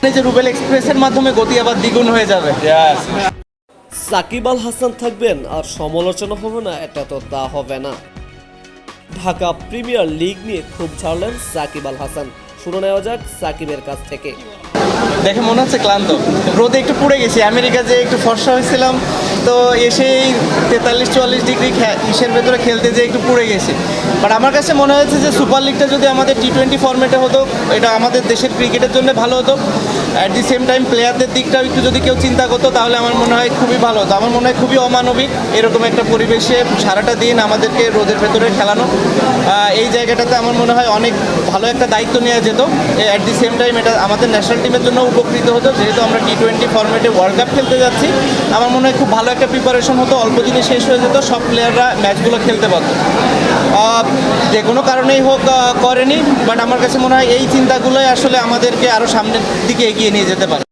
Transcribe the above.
এই যে রুবেল এক্সপ্রেসের মাধ্যমে গতি আবার দ্বিগুণ হয়ে যাবে। সাকিব আল হাসান থাকবেন আর সমালোচনা হবে না, এটা তো তা হবে না। ঢাকা প্রিমিয়ার লিগ নিয়ে খুব ঝাড়লেন সাকিব আল হাসান। শুনে নেওয়া যাক সাকিবের কাছ থেকে। দেখে মনে হচ্ছে ক্লান্ত, রোদে একটু পুড়ে গেছি। আমেরিকা যে একটু ফর্সা হয়েছিলাম, তো এসেই 43-44 ডিগ্রি ইসের ভেতরে খেলতে যেয়ে একটু পুড়ে গেছি। বাট আমার কাছে মনে হয়েছে যে সুপার লিগটা যদি আমাদের T20 ফরম্যাটে হতো, এটা আমাদের দেশের ক্রিকেটের জন্য ভালো হতো। অ্যাট দি সেম টাইম প্লেয়ারদের দিকটাও একটু যদি কেউ চিন্তা করতো, তাহলে আমার মনে হয় খুবই ভালো হতো। আমার মনে হয় খুবই অমানবিক এরকম একটা পরিবেশে সারাটা দিন আমাদেরকে রোদের ভেতরে খেলানো। এই জায়গাটাতে আমার মনে হয় অনেক ভালো একটা দায়িত্ব নেওয়া যেত। অ্যাট দি সেম টাইম এটা আমাদের ন্যাশনাল টিমের জন্য উপকৃত হতো, যেহেতু আমরা T20 ফরম্যাটে ওয়ার্ল্ড কাপ খেলতে যাচ্ছি। আমার মনে হয় খুব ভালো একটা প্রিপারেশন হতো, অল্প দিনে শেষ হয়ে যেত, সব প্লেয়াররা ম্যাচগুলো খেলতে পারতো। যে কোনো কারণেই হোক করেনি, বাট আমার কাছে মনে হয় এই চিন্তাগুলোই আসলে আমাদেরকে আরও সামনের দিকে এগিয়ে নিয়ে যেতে পারে।